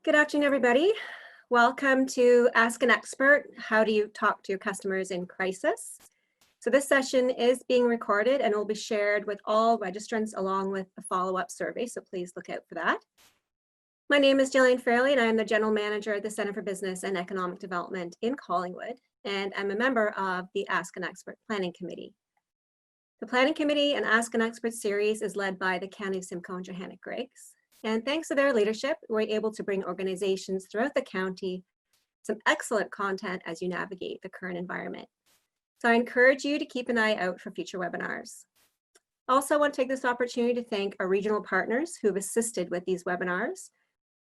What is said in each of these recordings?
Good afternoon, everybody. Welcome to Ask an Expert. How do you talk to your customers in crisis? So this session is being recorded and will be shared with all registrants along with a follow-up survey, so please look out for that. My name is Jillian Fairley and I am the General Manager at the Center for Business and Economic Development in Collingwood, and I'm a member of the Ask an Expert Planning Committee. The Planning Committee and Ask an Expert series is led by the County of Simcoe and Johanna Griggs. And thanks to their leadership, we're able to bring organizations throughout the county some excellent content as you navigate the current environment. So I encourage you to keep an eye out for future webinars. Also, I want to take this opportunity to thank our regional partners who have assisted with these webinars,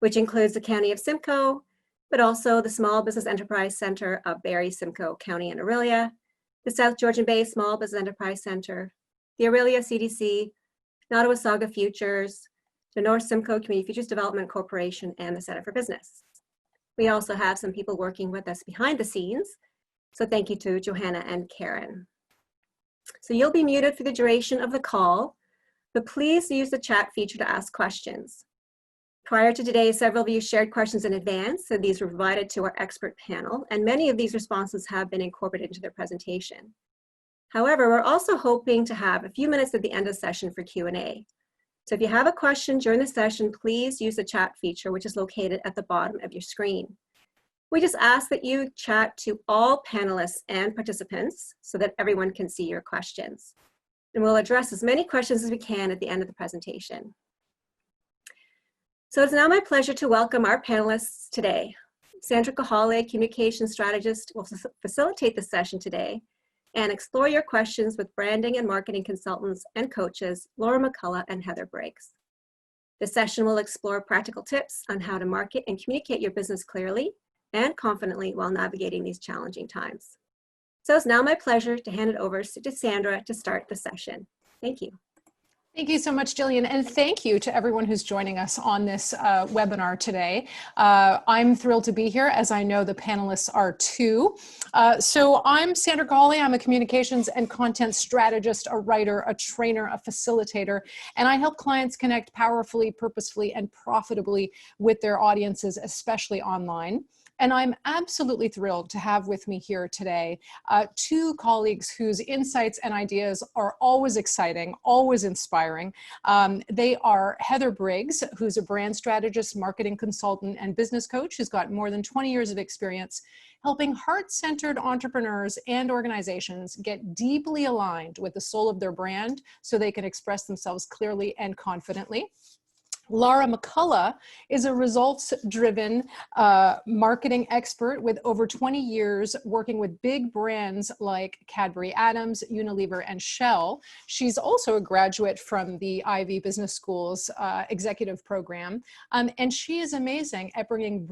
which includes the County of Simcoe, but also the Small Business Enterprise Center of Barrie, Simcoe County and Orillia, the South Georgian Bay Small Business Enterprise Center, the Orillia CDC, Nottawasaga Futures, the North Simcoe Community Futures Development Corporation, and the Center for Business. We also have some people working with us behind the scenes, so thank you to Johanna and Karen. So you'll be muted for the duration of the call, but please use the chat feature to ask questions. Prior to today, several of you shared questions in advance, so these were provided to our expert panel, and many of these responses have been incorporated into their presentation. However, we're also hoping to have a few minutes at the end of the session for Q&A. So if you have a question during the session, please use the chat feature, which is located at the bottom of your screen. We just ask that you chat to all panelists and participants so that everyone can see your questions. And we'll address as many questions as we can at the end of the presentation. So it's now my pleasure to welcome our panelists today. Sandra Kahale, Communication Strategist, will facilitate the session today and explore your questions with branding and marketing consultants and coaches, Laura McCullough and Heather Briggs. The session will explore practical tips on how to market and communicate your business clearly and confidently while navigating these challenging times. So it's now my pleasure to hand it over to Sandra to start the session. Thank you. Thank you so much, Jillian, and thank you to everyone who's joining us on this webinar today. I'm thrilled to be here, as I know the panelists are too. So I'm Sandra Gawley. I'm a communications and content strategist, a writer, a trainer, a facilitator, and I help clients connect powerfully, purposefully, and profitably with their audiences, especially online. And I'm absolutely thrilled to have with me here today two colleagues whose insights and ideas are always exciting, always inspiring. They are Heather Briggs, who's a brand strategist, marketing consultant, and business coach who's got more than 20 years of experience helping heart-centered entrepreneurs and organizations get deeply aligned with the soul of their brand so they can express themselves clearly and confidently. Laura McCullough is a results-driven marketing expert with over 20 years working with big brands like Cadbury Adams, Unilever, and Shell. She's also a graduate from the Ivy Business School's executive program, and she is amazing at bringing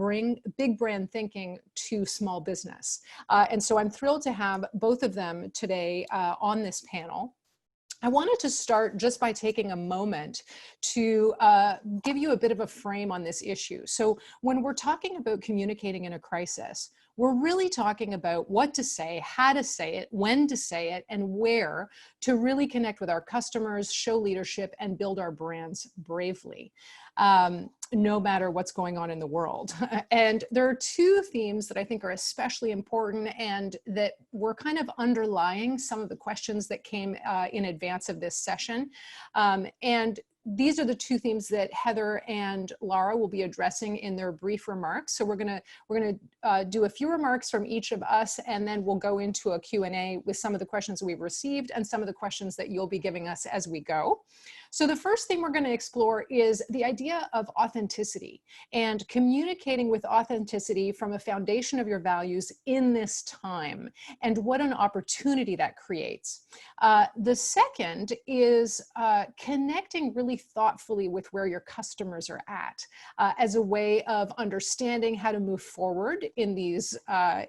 big brand thinking to small business. And so I'm thrilled to have both of them today on this panel. I wanted to start just by taking a moment to give you a bit of a frame on this issue. So when we're talking about communicating in a crisis, we're really talking about what to say, how to say it, when to say it, and where to really connect with our customers, show leadership, and build our brands bravely, no matter what's going on in the world. And there are two themes that I think are especially important and that were kind of underlying some of the questions that came in advance of this session. And these are the two themes that Heather and Laura will be addressing in their brief remarks. So we're gonna do a few remarks from each of us, and then we'll go into a Q&A with some of the questions we've received and some of the questions that you'll be giving us as we go. So the first thing we're going to explore is the idea of authenticity and communicating with authenticity from a foundation of your values in this time, and what an opportunity that creates. The second is connecting really thoughtfully with where your customers are at as a way of understanding how to move forward in these,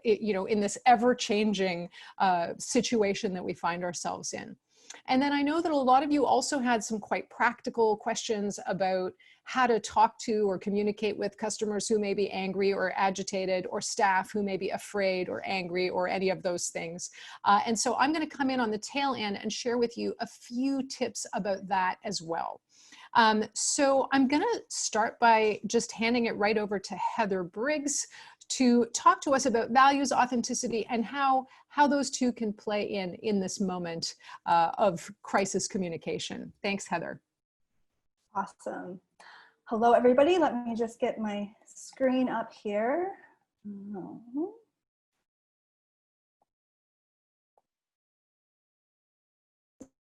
in this ever-changing situation that we find ourselves in. And then I know that a lot of you also had some quite practical questions about how to talk to or communicate with customers who may be angry or agitated, or staff who may be afraid or angry, or any of those things. And so I'm going to come in on the tail end and share with you a few tips about that as well. So I'm going to start by just handing it right over to Heather Briggs to talk to us about values, authenticity, and how those two can play in this moment of crisis communication. Thanks, Heather. Awesome. Hello, everybody. Let me just get my screen up here.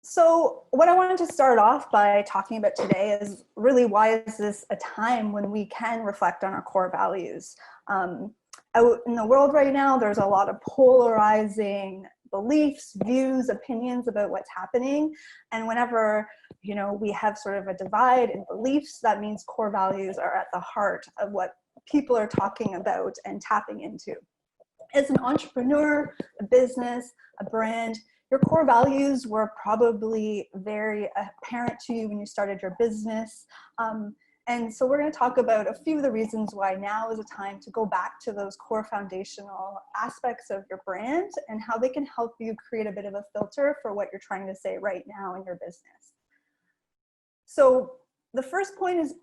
So what I wanted to start off by talking about today is really, why is this a time when we can reflect on our core values? Out in the world right now, there's a lot of polarizing beliefs, views, opinions about what's happening. And whenever, you know, we have sort of a divide in beliefs, that means core values are at the heart of what people are talking about and tapping into. As an entrepreneur, a business, a brand, your core values were probably very apparent to you when you started your business. And so we're going to talk about a few of the reasons why now is a time to go back to those core foundational aspects of your brand and how they can help you create a bit of a filter for what you're trying to say right now in your business. So the first point is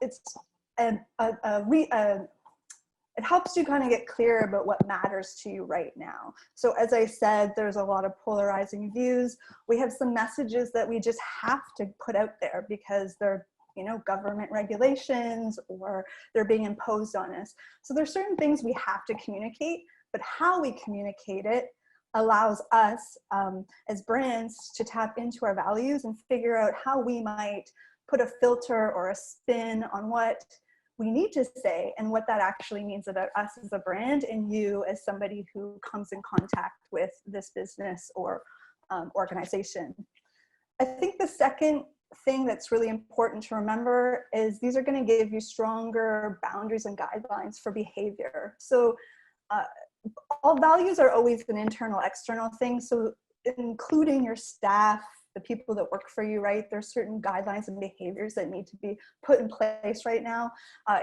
it helps you kind of get clear about what matters to you right now. So as I said, there's a lot of polarizing views. We have some messages that we just have to put out there because they're, you know, government regulations or they're being imposed on us. So there's certain things we have to communicate, but how we communicate it allows us as brands to tap into our values and figure out how we might put a filter or a spin on what we need to say and what that actually means about us as a brand and you as somebody who comes in contact with this business or organization. I think the second thing that's really important to remember is these are going to give you stronger boundaries and guidelines for behavior. So all values are always an internal, external thing. So including your staff, the people that work for you, right? There's certain guidelines and behaviors that need to be put in place right now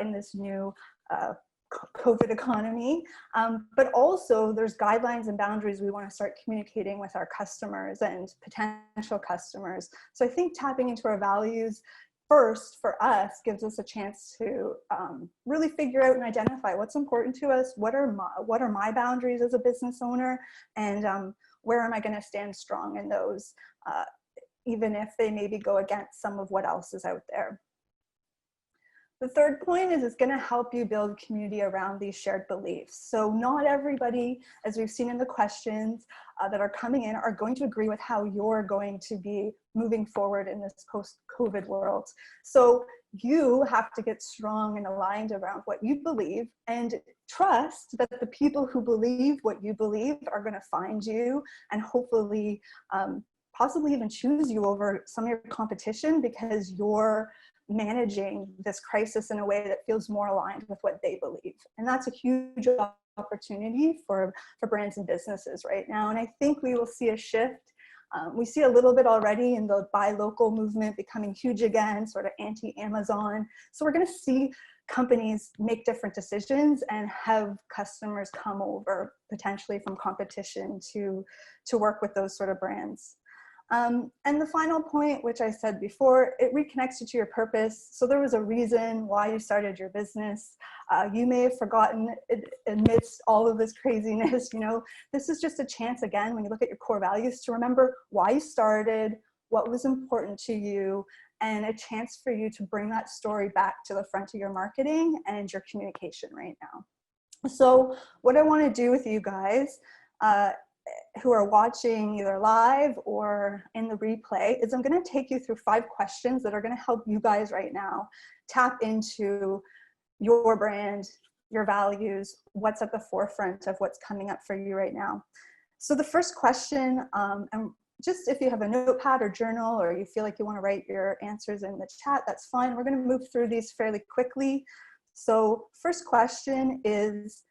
in this new COVID economy. But also there's guidelines and boundaries we want to start communicating with our customers and potential customers. So I think tapping into our values first for us gives us a chance to really figure out and identify what's important to us, what are my boundaries as a business owner, and where am I going to stand strong in those, even if they maybe go against some of what else is out there. The third point is it's going to help you build community around these shared beliefs. So not everybody, as we've seen in the questions that are coming in, are going to agree with how you're going to be moving forward in this post-COVID world. So you have to get strong and aligned around what you believe and trust that the people who believe what you believe are going to find you and hopefully possibly even choose you over some of your competition because you're managing this crisis in a way that feels more aligned with what they believe. And that's a huge opportunity for brands and businesses right now. And I think we will see a shift. We see a little bit already in the buy local movement becoming huge again, sort of anti-Amazon. So we're going to see companies make different decisions and have customers come over potentially from competition to work with those sort of brands. And the final point, which I said before, it reconnects you to your purpose. So there was a reason why you started your business. You may have forgotten amidst all of this craziness, you know, this is just a chance again, when you look at your core values, to remember why you started, what was important to you, and a chance for you to bring that story back to the front of your marketing and your communication right now. So what I want to do with you guys, who are watching either live or in the replay, is I'm going to take you through 5 questions that are going to help you guys right now tap into your brand, your values, what's at the forefront of what's coming up for you right now. So the first question, and just if you have a notepad or journal or you feel like you want to write your answers in the chat, that's fine. We're going to move through these fairly quickly. So first question is,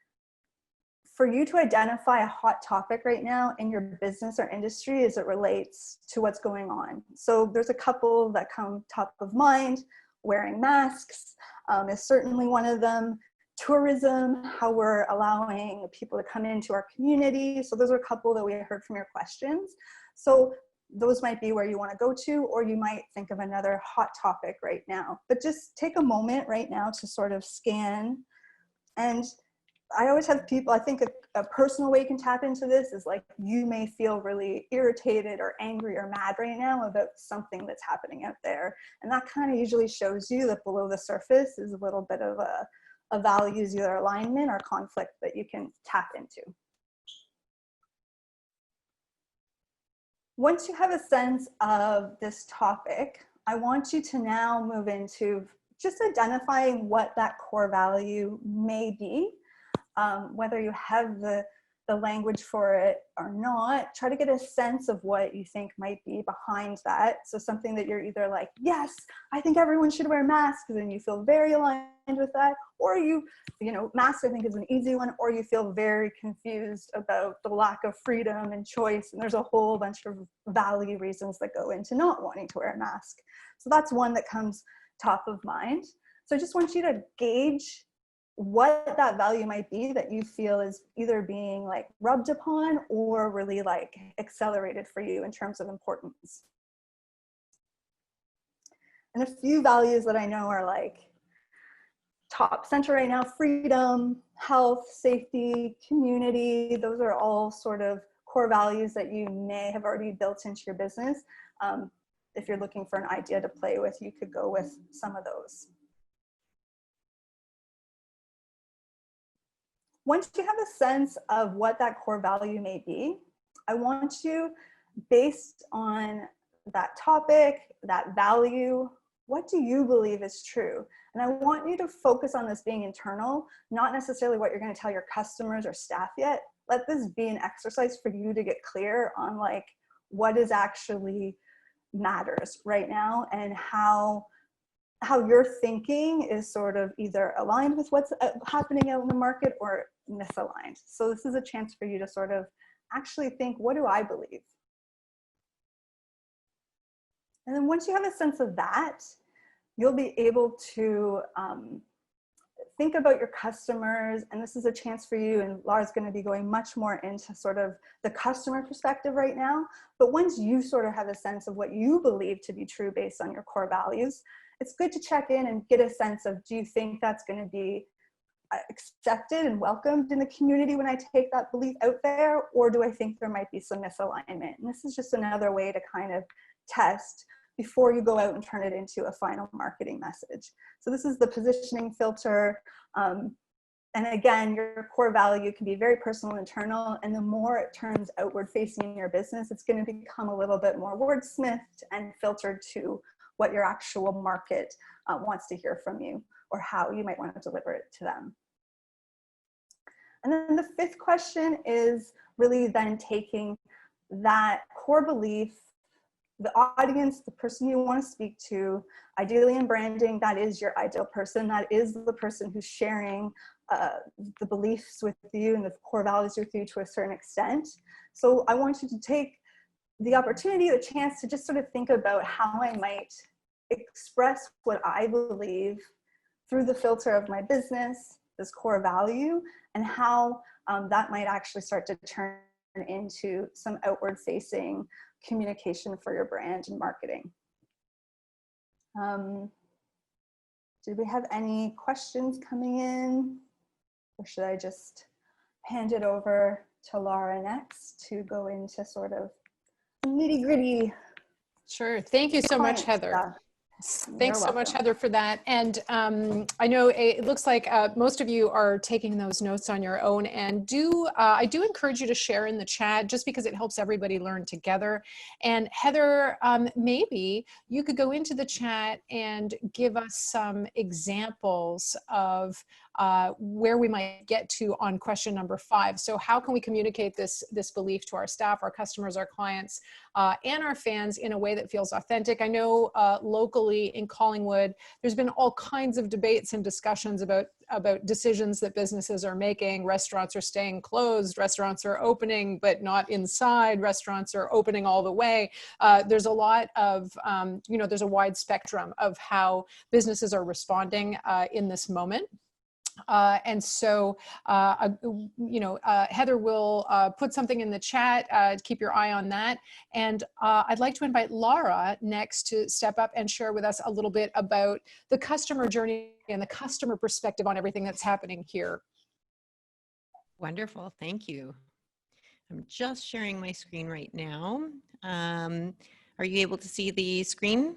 for you to identify a hot topic right now in your business or industry as it relates to what's going on. So there's a couple that come top of mind. Wearing masks is certainly one of them. Tourism, how we're allowing people to come into our community. So those are a couple that we heard from your questions. So those might be where you want to go to, or you might think of another hot topic right now. But just take a moment right now to sort of scan. And I always have people, I think a personal way you can tap into this is like, you may feel really irritated or angry or mad right now about something that's happening out there. And that kind of usually shows you that below the surface is a little bit of a values, either alignment or conflict, that you can tap into. Once you have a sense of this topic, I want you to now move into just identifying what that core value may be. Whether you have the language for it or not, try to get a sense of what you think might be behind that. So something that you're either like, yes, I think everyone should wear masks, and then you feel very aligned with that, or you know, masks I think is an easy one, or you feel very confused about the lack of freedom and choice, and there's a whole bunch of value reasons that go into not wanting to wear a mask. So that's one that comes top of mind. So I just want you to gauge what that value might be that you feel is either being like rubbed upon or really like accelerated for you in terms of importance. And a few values that I know are like top center right now: freedom, health, safety, community. Those are all sort of core values that you may have already built into your business. If you're looking for an idea to play with, you could go with some of those. Once you have a sense of what that core value may be, I want you, based on that topic, that value, what do you believe is true? And I want you to focus on this being internal, not necessarily what you're going to tell your customers or staff yet. Let this be an exercise for you to get clear on like what is actually matters right now, and how your thinking is sort of either aligned with what's happening out in the market or misaligned. So this is a chance for you to sort of actually think, what do I believe? And then once you have a sense of that, you'll be able to think about your customers. And this is a chance for you, and Laura's going to be going much more into sort of the customer perspective right now. But once you sort of have a sense of what you believe to be true based on your core values, it's good to check in and get a sense of, do you think that's going to be accepted and welcomed in the community when I take that belief out there? Or do I think there might be some misalignment? And this is just another way to kind of test before you go out and turn it into a final marketing message. So this is the positioning filter. And again, your core value can be very personal, internal, and the more it turns outward facing in your business, it's going to become a little bit more wordsmithed and filtered to what your actual market wants to hear from you, or how you might want to deliver it to them. And then the fifth question is really then taking that core belief, the audience, the person you want to speak to, ideally in branding, that is your ideal person. That is the person who's sharing the beliefs with you and the core values with you to a certain extent. So I want you to take the opportunity, the chance to just sort of think about how I might express what I believe through the filter of my business, this core value, and how that might actually start to turn into some outward facing communication for your brand and marketing. Did we have any questions coming in? Or should I just hand it over to Laura next to go into sort of nitty gritty? Sure. Thank you so much, Heather. Stuff. Thanks so much, Heather, for that. And I know it looks like most of you are taking those notes on your own, and I do encourage you to share in the chat, just because it helps everybody learn together. And Heather, maybe you could go into the chat and give us some examples of where we might get to on question number 5. So how can we communicate this belief to our staff, our customers, our clients, and our fans in a way that feels authentic? I know locally in Collingwood, there's been all kinds of debates and discussions about decisions that businesses are making. Restaurants are staying closed, restaurants are opening, but not inside, restaurants are opening all the way. There's a lot of, there's a wide spectrum of how businesses are responding in this moment. And so, Heather will put something in the chat. Keep your eye on that. And I'd like to invite Laura next to step up and share with us a little bit about the customer journey and the customer perspective on everything that's happening here. Wonderful. Thank you. I'm just sharing my screen right now. Are you able to see the screen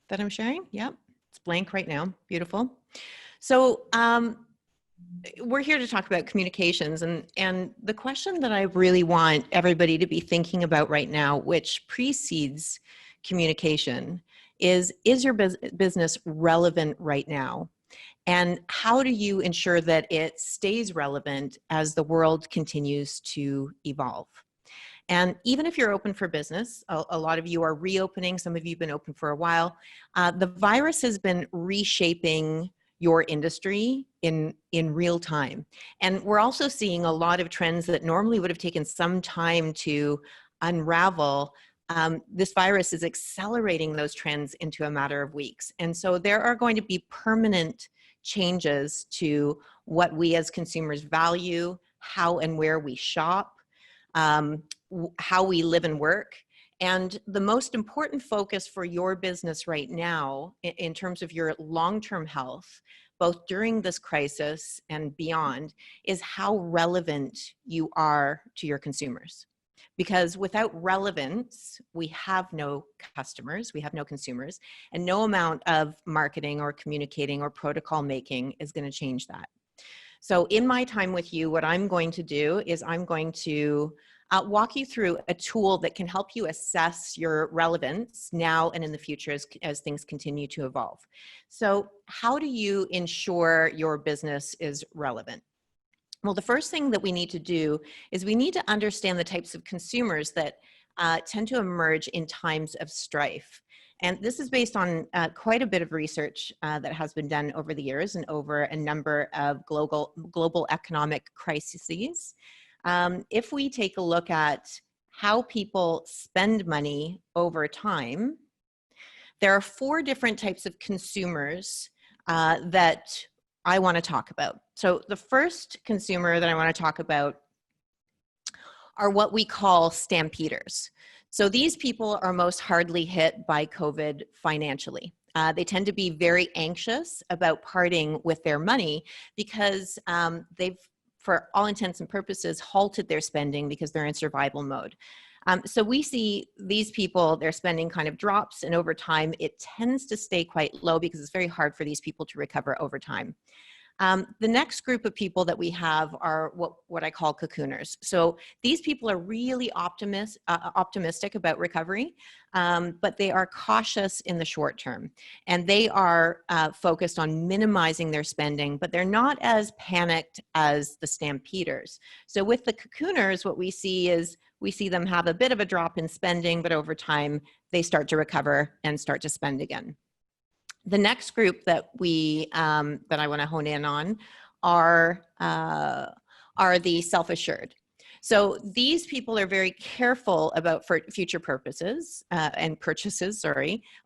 that I'm sharing? Yep. It's blank right now. Beautiful. So, we're here to talk about communications, and the question that I really want everybody to be thinking about right now, which precedes communication, is your business relevant right now? And how do you ensure that it stays relevant as the world continues to evolve? And even if you're open for business, a lot of you are reopening, some of you have been open for a while, the virus has been reshaping your industry in real time. And we're also seeing a lot of trends that normally would have taken some time to unravel. This virus is accelerating those trends into a matter of weeks. And so there are going to be permanent changes to what we as consumers value, how and where we shop, how we live and work. And the most important focus for your business right now, in terms of your long-term health, both during this crisis and beyond, is how relevant you are to your consumers. Because without relevance, we have no customers, we have no consumers, and no amount of marketing or communicating or protocol making is going to change that. So in my time with you, what I'm going to do is I'm going to walk you through a tool that can help you assess your relevance now and in the future as things continue to evolve. So how do you ensure your business is relevant? Well, the first thing that we need to do is we need to understand the types of consumers that tend to emerge in times of strife. And this is based on quite a bit of research that has been done over the years and over a number of global economic crises. If we take a look at how people spend money over time, there are 4 different types of consumers that I want to talk about. So the first consumer that I want to talk about are what we call stampeders. So these people are most hardly hit by COVID financially. They tend to be very anxious about parting with their money because they've, for all intents and purposes, halted their spending because they're in survival mode. So we see these people, their spending kind of drops, and over time it tends to stay quite low because it's very hard for these people to recover over time. The next group of people that we have are what I call cocooners. So these people are really optimistic about recovery, but they are cautious in the short term. And they are focused on minimizing their spending, but they're not as panicked as the stampeders. So with the cocooners, what we see is we see them have a bit of a drop in spending, but over time they start to recover and start to spend again. The next group that that I want to hone in on are the self-assured. So these people are very careful about future purposes and purchases,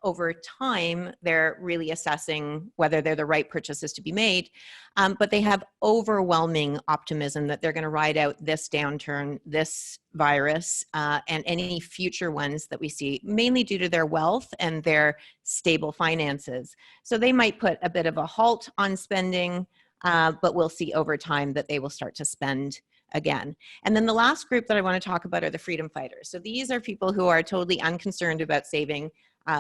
over time. They're really assessing whether they're the right purchases to be made, but they have overwhelming optimism that they're going to ride out this downturn, this virus, and any future ones that we see, mainly due to their wealth and their stable finances. So they might put a bit of a halt on spending, but we'll see over time that they will start to spend again. And then the last group that I want to talk about are the freedom fighters. So these are people who are totally unconcerned about saving.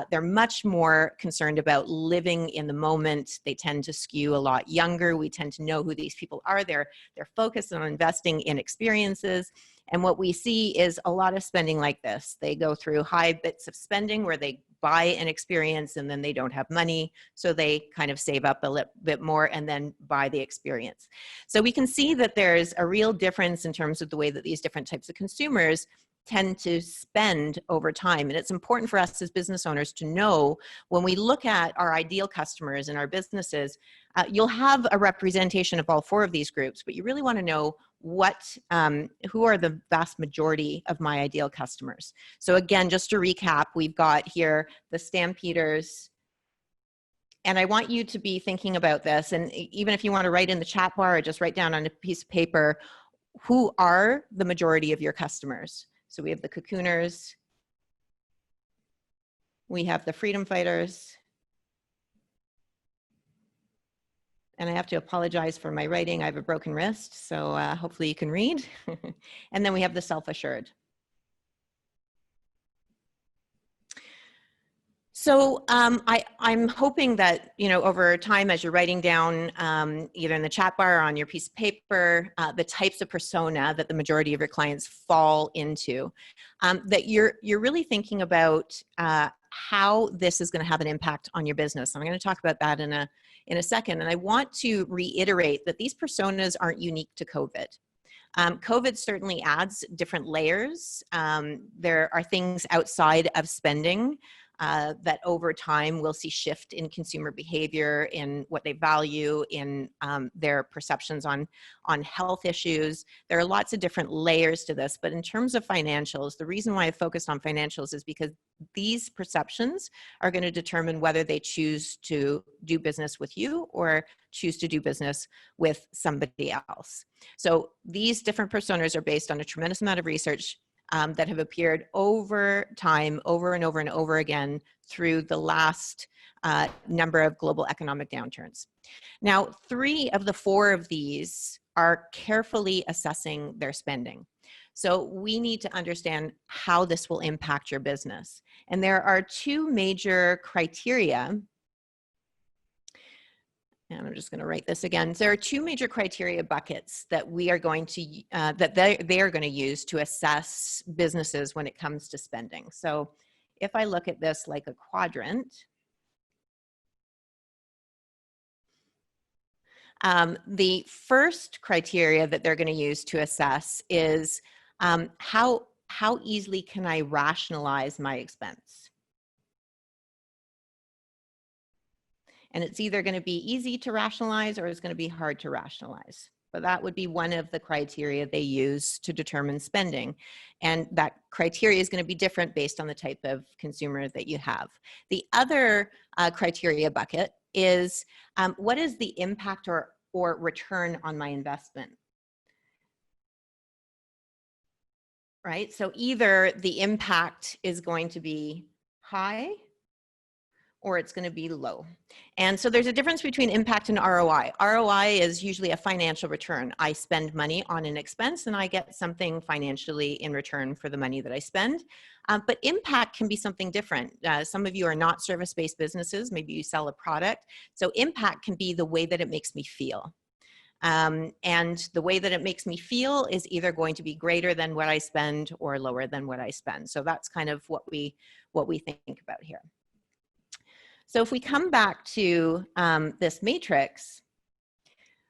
They're much more concerned about living in the moment. They tend to skew a lot younger. We tend to know who these people are. They're focused on investing in experiences. And what we see is a lot of spending like this. They go through high bits of spending where they buy an experience and then they don't have money. So they kind of save up a little bit more and then buy the experience. So we can see that there's a real difference in terms of the way that these different types of consumers tend to spend over time. And it's important for us as business owners to know when we look at our ideal customers in our businesses, you'll have a representation of all 4 of these groups, but you really want to know who are the vast majority of my ideal customers. So again, just to recap, we've got here the stampeders, And I want you to be thinking about this, and even if you want to write in the chat bar or just write down on a piece of paper, who are the majority of your customers? So we have the cocooners, we have the freedom fighters, and I have to apologize for my writing. I have a broken wrist, so hopefully you can read. And then we have the self-assured. So I'm hoping that, you know, over time, as you're writing down either in the chat bar or on your piece of paper, the types of persona that the majority of your clients fall into, that you're really thinking about how this is going to have an impact on your business. I'm going to talk about that in a second. And I want to reiterate that these personas aren't unique to COVID. COVID certainly adds different layers. There are things outside of spending that over time we'll see shift in consumer behavior, in what they value, in their perceptions on health issues. There are lots of different layers to this, but in terms of financials, the reason why I focused on financials is because these perceptions are going to determine whether they choose to do business with you or choose to do business with somebody else. So these different personas are based on a tremendous amount of research that have appeared over time, over and over and over again through the last number of global economic downturns. Now, 3 of the 4 of these are carefully assessing their spending. So we need to understand how this will impact your business. And there are 2 major criteria. And I'm just going to write this again. There are 2 major criteria buckets that we are going to, that they are going to use to assess businesses when it comes to spending. So if I look at this like a quadrant, the first criteria that they're going to use to assess is how easily can I rationalize my expense? And it's either going to be easy to rationalize or it's going to be hard to rationalize. But that would be one of the criteria they use to determine spending. And that criteria is going to be different based on the type of consumer that you have. The other criteria bucket is what is the impact or return on my investment? Right? So either the impact is going to be high or it's going to be low. And so there's a difference between impact and ROI. ROI is usually a financial return. I spend money on an expense and I get something financially in return for the money that I spend. But impact can be something different. Some of you are not service-based businesses. Maybe you sell a product. So impact can be the way that it makes me feel. And the way that it makes me feel is either going to be greater than what I spend or lower than what I spend. So that's kind of what we think about here. So if we come back to this matrix,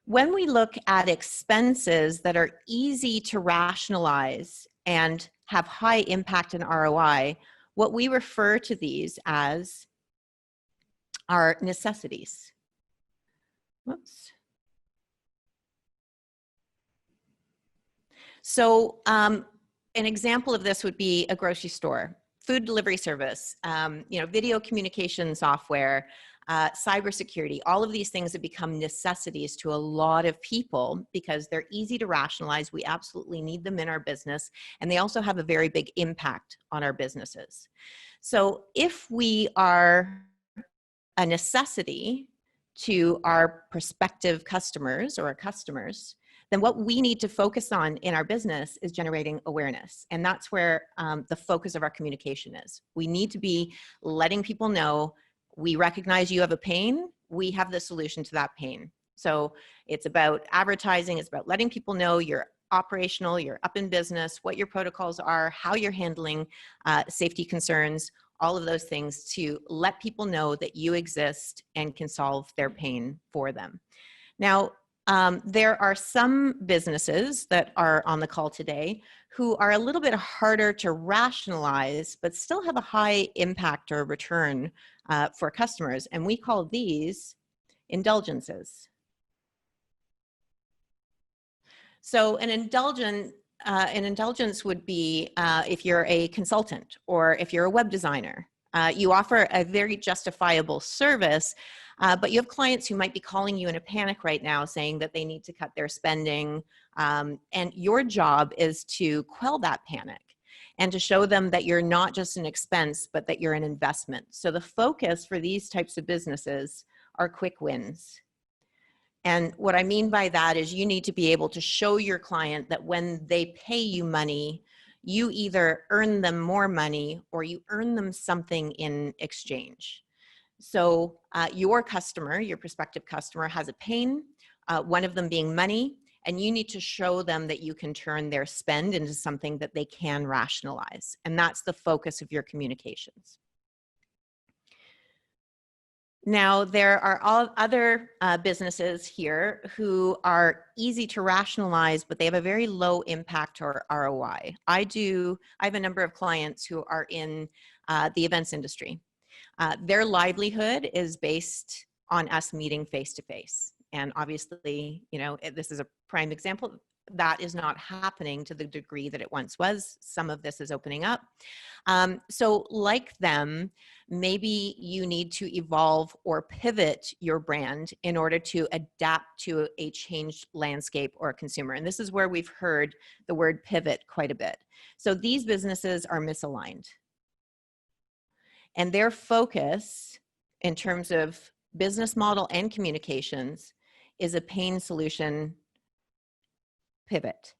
when we look at expenses that are easy to rationalize and have high impact in ROI, what we refer to these as are necessities. Whoops. So an example of this would be a grocery store, food delivery service, video communication software, cybersecurity, all of these things that become necessities to a lot of people because they're easy to rationalize. We absolutely need them in our business, and they also have a very big impact on our businesses. So if we are a necessity to our prospective customers or our customers, then what we need to focus on in our business is generating awareness. And that's where the focus of our communication is. We need to be letting people know we recognize you have a pain, we have the solution to that pain. So it's about advertising, it's about letting people know you're operational, you're up in business, what your protocols are, how you're handling safety concerns, all of those things to let people know that you exist and can solve their pain for them. Now, there are some businesses that are on the call today who are a little bit harder to rationalize, but still have a high impact or return for customers. And we call these indulgences. So an indulgence would be if you're a consultant or if you're a web designer. You offer a very justifiable service, But you have clients who might be calling you in a panic right now saying that they need to cut their spending. And your job is to quell that panic and to show them that you're not just an expense, but that you're an investment. So the focus for these types of businesses are quick wins. And what I mean by that is you need to be able to show your client that when they pay you money, you either earn them more money or you earn them something in exchange. So your customer, your prospective customer, has a pain, one of them being money, and you need to show them that you can turn their spend into something that they can rationalize. And that's the focus of your communications. Now, there are all other businesses here who are easy to rationalize, but they have a very low impact or ROI. I have a number of clients who are in the events industry. Their livelihood is based on us meeting face to face. And obviously, you know, this is a prime example. That is not happening to the degree that it once was. Some of this is opening up. So like them, maybe you need to evolve or pivot your brand in order to adapt to a changed landscape or a consumer. And this is where we've heard the word pivot quite a bit. So these businesses are misaligned. And their focus in terms of business model and communications is a pain solution pivot.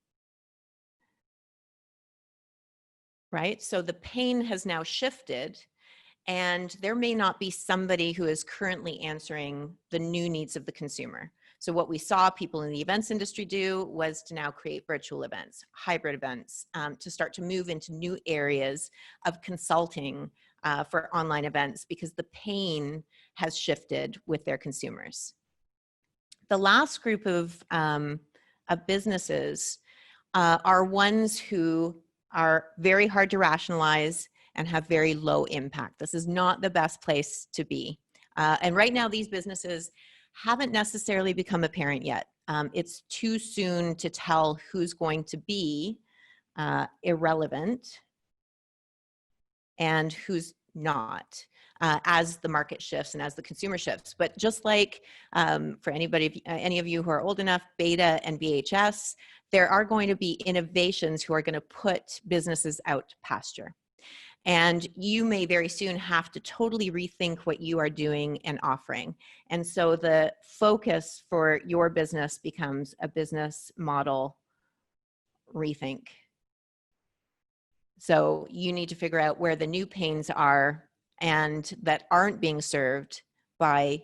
Right? So the pain has now shifted, and there may not be somebody who is currently answering the new needs of the consumer. So what we saw people in the events industry do was to now create virtual events, hybrid events, to start to move into new areas of consulting for online events because the pain has shifted with their consumers. The last group of businesses are ones who are very hard to rationalize and have very low impact. This is not the best place to be. And right now, these businesses haven't necessarily become apparent yet. It's too soon to tell who's going to be irrelevant and who's not as the market shifts and as the consumer shifts. But just like for any of you who are old enough, beta and VHS, there are going to be innovations who are going to put businesses out to pasture. And you may very soon have to totally rethink what you are doing and offering. And so the focus for your business becomes a business model rethink. So you need to figure out where the new pains are and that aren't being served by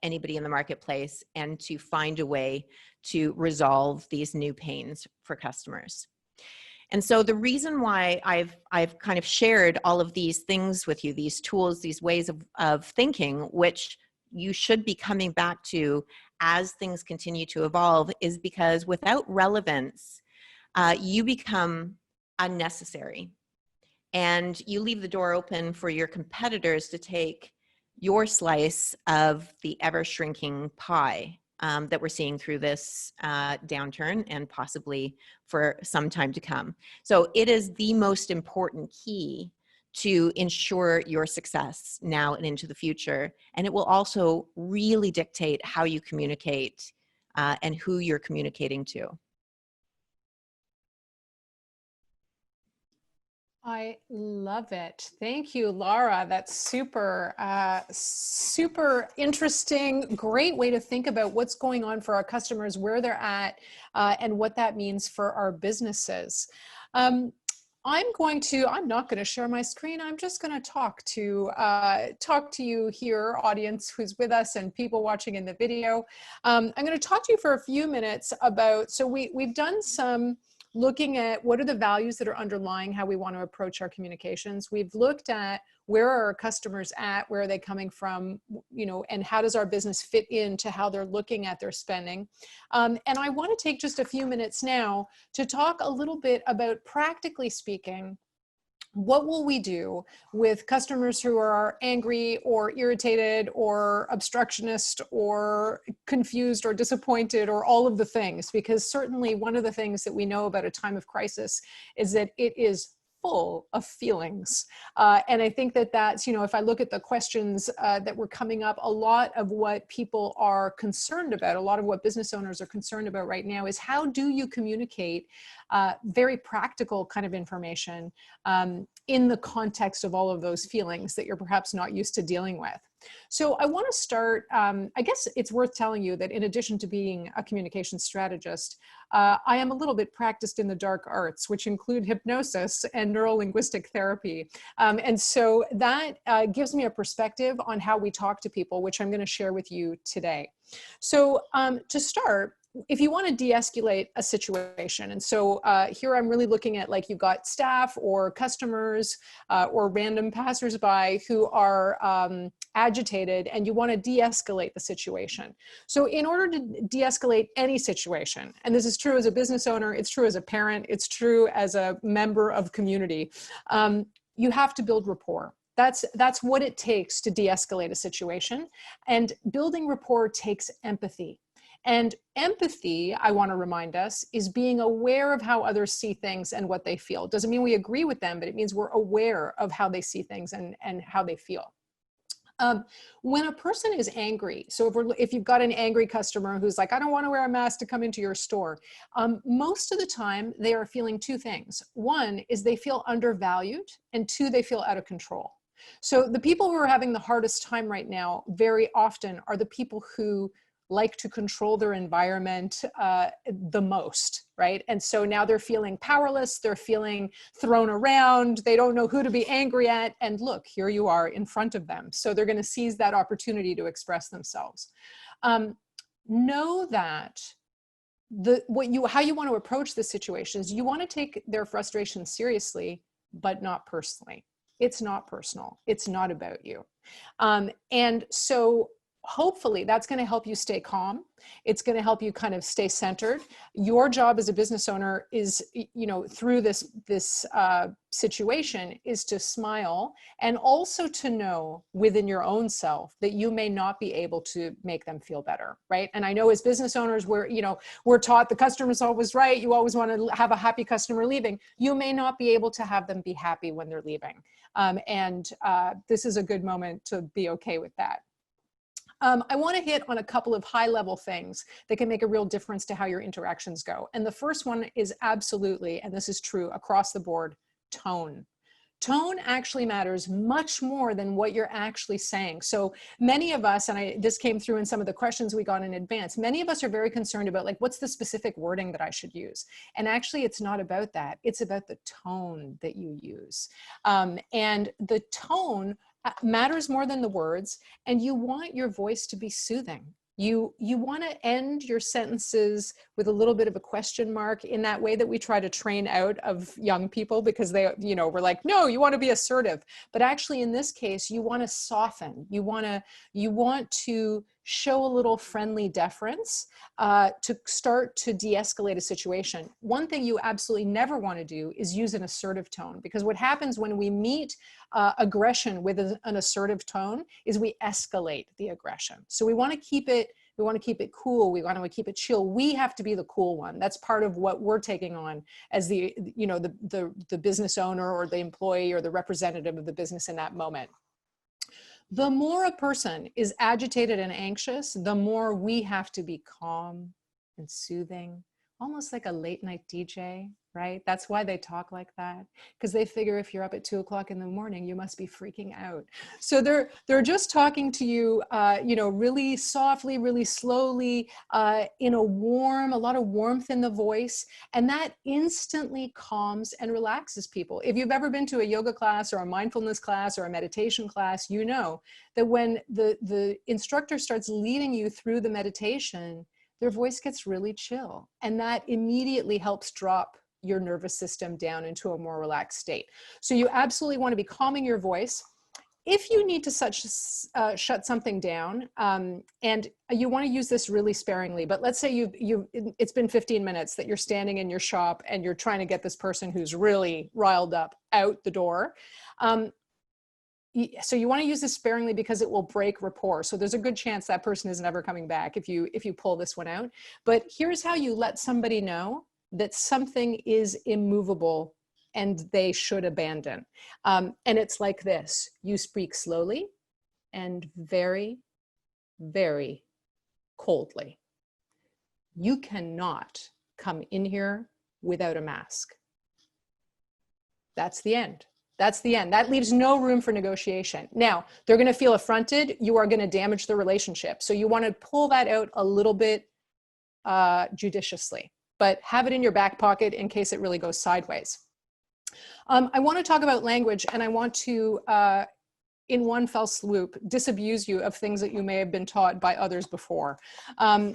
anybody in the marketplace, and to find a way to resolve these new pains for customers. And so the reason why I've kind of shared all of these things with you, these tools, these ways of thinking, which you should be coming back to as things continue to evolve, is because without relevance, you become unnecessary. And you leave the door open for your competitors to take your slice of the ever shrinking pie that we're seeing through this downturn and possibly for some time to come. So it is the most important key to ensure your success now and into the future. And it will also really dictate how you communicate and who you're communicating to. I love it. Thank you, Laura. That's super, super interesting. Great way to think about what's going on for our customers, where they're at, and what that means for our businesses. I'm not going to share my screen. I'm just going to talk to you here, audience who's with us and people watching in the video. I'm going to talk to you for a few minutes about, so we've done some looking at what are the values that are underlying how we want to approach our communications. We've looked at where are our customers at, where are they coming from, you know, and how does our business fit into how they're looking at their spending. And I want to take just a few minutes now to talk a little bit about, practically speaking, what will we do with customers who are angry or irritated or obstructionist or confused or disappointed or all of the things? Because certainly one of the things that we know about a time of crisis is that it is full of feelings. And I think that that's, you know, if I look at the questions that were coming up, a lot of what people are concerned about, a lot of what business owners are concerned about right now is how do you communicate very practical kind of information in the context of all of those feelings that you're perhaps not used to dealing with. So I want to start, I guess it's worth telling you that in addition to being a communication strategist, I am a little bit practiced in the dark arts, which include hypnosis and neuro-linguistic therapy. And so that gives me a perspective on how we talk to people, which I'm going to share with you today. So to start, if you want to de-escalate a situation, and so here I'm really looking at like you've got staff or customers or random passersby who are agitated and you want to de-escalate the situation. So in order to de-escalate any situation, and this is true as a business owner, it's true as a parent, it's true as a member of community, you have to build rapport. That's what it takes to de-escalate a situation. And building rapport takes empathy. And empathy, I want to remind us, is being aware of how others see things and what they feel. Doesn't mean we agree with them, but it means we're aware of how they see things and how they feel. When a person is angry, so if you've got an angry customer who's like, I don't want to wear a mask to come into your store, most of the time they are feeling two things. One is they feel undervalued, and two, they feel out of control. So the people who are having the hardest time right now very often are the people who like to control their environment the most, right? And so now they're feeling powerless, they're feeling thrown around, they don't know who to be angry at, and look, here you are in front of them. So they're gonna seize that opportunity to express themselves. Know that how you want to approach the situation is you want to take their frustration seriously, but not personally. It's not personal, it's not about you. And so hopefully that's going to help you stay calm. It's going to help you kind of stay centered. Your job as a business owner is, you know, through this situation is to smile and also to know within your own self that you may not be able to make them feel better, right? And I know as business owners, we're taught the customer's always right. You always want to have a happy customer leaving. You may not be able to have them be happy when they're leaving. This is a good moment to be okay with that. I want to hit on a couple of high-level things that can make a real difference to how your interactions go. And the first one is absolutely, and this is true across the board, tone. Tone actually matters much more than what you're actually saying. So many of us, and this came through in some of the questions we got in advance, many of us are very concerned about like, what's the specific wording that I should use? And actually it's not about that. It's about the tone that you use. And the tone matters more than the words, and you want your voice to be soothing. You want to end your sentences with a little bit of a question mark in that way that we try to train out of young people because they, we're like, no, you want to be assertive. But actually in this case, you want to soften. You want to show a little friendly deference to start to de-escalate a situation. One thing you absolutely never want to do is use an assertive tone, because what happens when we meet aggression with an assertive tone is we escalate the aggression. So we want to keep it cool. We want to keep it chill. We have to be the cool one. That's part of what we're taking on as the business owner or the employee or the representative of the business in that moment. The more a person is agitated and anxious, the more we have to be calm and soothing, almost like a late night DJ, right? That's why they talk like that, because they figure if you're up at 2 o'clock in the morning, you must be freaking out. So they're just talking to you, really softly, really slowly, in a lot of warmth in the voice, and that instantly calms and relaxes people. If you've ever been to a yoga class or a mindfulness class or a meditation class, you know that when the instructor starts leading you through the meditation, their voice gets really chill, and that immediately helps drop your nervous system down into a more relaxed state. So you absolutely want to be calming your voice. If you need to shut something down, and you want to use this really sparingly, but let's say it's been 15 minutes that you're standing in your shop and you're trying to get this person who's really riled up out the door. So you want to use this sparingly because it will break rapport. So there's a good chance that person is never coming back if you pull this one out. But here's how you let somebody know that something is immovable and they should abandon. And it's like this: you speak slowly and very, very coldly. You cannot come in here without a mask. That's the end. That's the end. That leaves no room for negotiation. Now, they're going to feel affronted. You are going to damage the relationship. So you want to pull that out a little bit judiciously, but have it in your back pocket in case it really goes sideways. I want to talk about language, and I want to, in one fell swoop, disabuse you of things that you may have been taught by others before.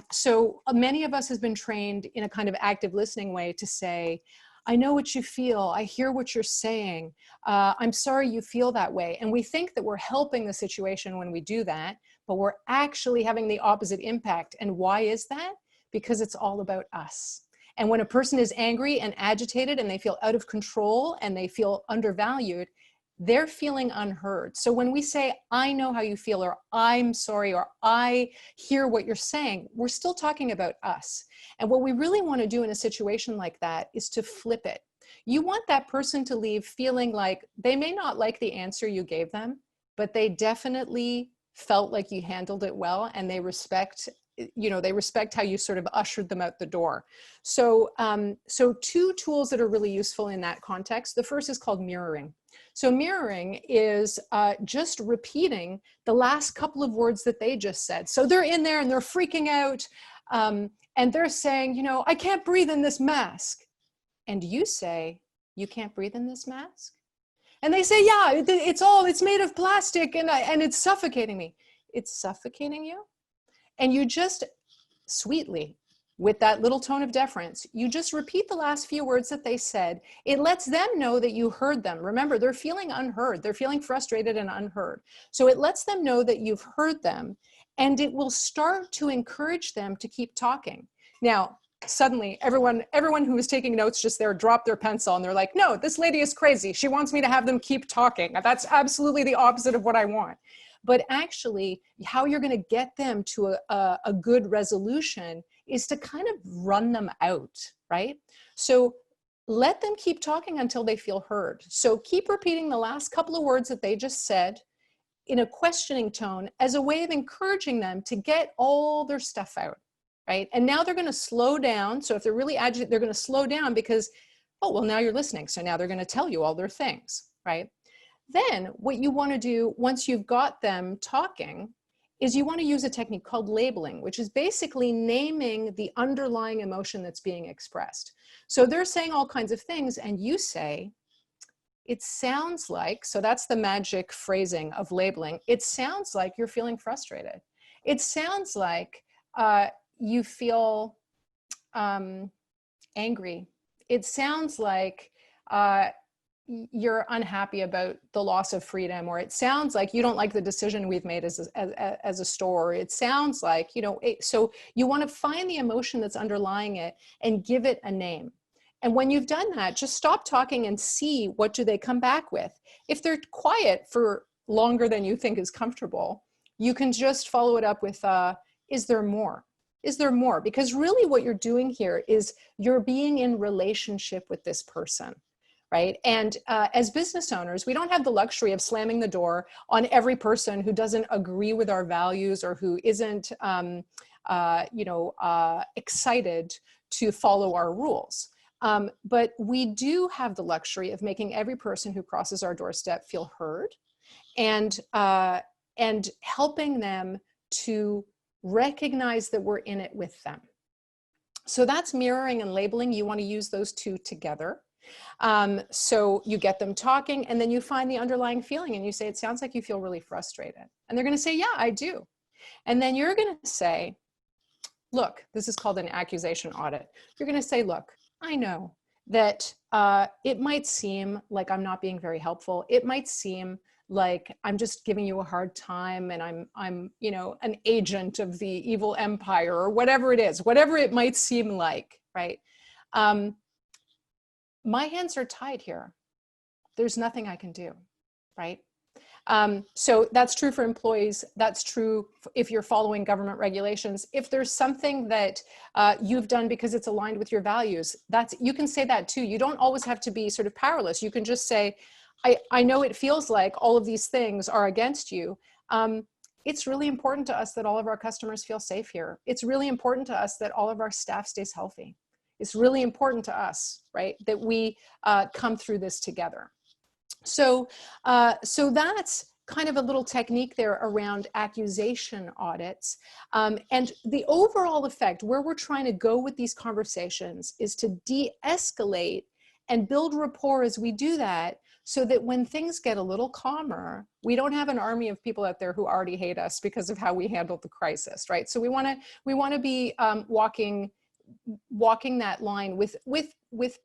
So many of us has been trained in a kind of active listening way to say, I know what you feel. I hear what you're saying. I'm sorry you feel that way. And we think that we're helping the situation when we do that, but we're actually having the opposite impact. And why is that? Because it's all about us. And when a person is angry and agitated and they feel out of control and they feel undervalued, they're feeling unheard. So when we say, I know how you feel, or I'm sorry, or I hear what you're saying, we're still talking about us. And what we really want to do in a situation like that is to flip it. You want that person to leave feeling like they may not like the answer you gave them, but they definitely felt like you handled it well, and they respect, you know, they respect how you sort of ushered them out the door. So, so two tools that are really useful in that context. The first is called mirroring. So mirroring is just repeating the last couple of words that they just said. So they're in there and they're freaking out, and they're saying, you know, I can't breathe in this mask. And you say, you can't breathe in this mask? And they say, yeah, it's made of plastic and it's suffocating me. It's suffocating you? And you just sweetly, with that little tone of deference, you just repeat the last few words that they said. It lets them know that you heard them. Remember, they're feeling unheard. They're feeling frustrated and unheard. So it lets them know that you've heard them, and it will start to encourage them to keep talking. Now, suddenly everyone who was taking notes just there dropped their pencil, and they're like, no, this lady is crazy. She wants me to have them keep talking. That's absolutely the opposite of what I want. But actually, how you're going to get them to a good resolution is to kind of run them out, right? So let them keep talking until they feel heard. So keep repeating the last couple of words that they just said in a questioning tone as a way of encouraging them to get all their stuff out, right? And now they're going to slow down. So if they're really agitated, they're going to slow down because, oh, well, now you're listening. So now they're going to tell you all their things, right? Then what you want to do once you've got them talking is you want to use a technique called labeling, which is basically naming the underlying emotion that's being expressed. So they're saying all kinds of things, and you say, it sounds like, so that's the magic phrasing of labeling, it sounds like you're feeling frustrated. It sounds like you feel angry. It sounds like you're unhappy about the loss of freedom, or it sounds like you don't like the decision we've made as a store. It sounds like, you know, so you want to find the emotion that's underlying it and give it a name. And when you've done that, just stop talking and see what do they come back with. If they're quiet for longer than you think is comfortable, you can just follow it up with, is there more? Is there more? Because really what you're doing here is you're being in relationship with this person. Right? And as business owners, we don't have the luxury of slamming the door on every person who doesn't agree with our values or who isn't, excited to follow our rules. But we do have the luxury of making every person who crosses our doorstep feel heard, and helping them to recognize that we're in it with them. So that's mirroring and labeling. You want to use those two together. So you get them talking, and then you find the underlying feeling, and you say, it sounds like you feel really frustrated. And they're going to say, yeah, I do. And then you're going to say, look, this is called an accusation audit. You're going to say, look, I know that it might seem like I'm not being very helpful. It might seem like I'm just giving you a hard time, and I'm you know, an agent of the evil empire, or whatever it is, whatever it might seem like, right? My hands are tied here. There's nothing I can do, right? So that's true for employees. That's true if you're following government regulations. If there's something that you've done because it's aligned with your values, you can say that too. You don't always have to be sort of powerless. You can just say, I know it feels like all of these things are against you. It's really important to us that all of our customers feel safe here. It's really important to us that all of our staff stays healthy. It's really important to us, right, that we come through this together. So that's kind of a little technique there around accusation audits. And the overall effect, where we're trying to go with these conversations, is to de-escalate and build rapport as we do that, so that when things get a little calmer, we don't have an army of people out there who already hate us because of how we handled the crisis, right? So we want to be walking that line with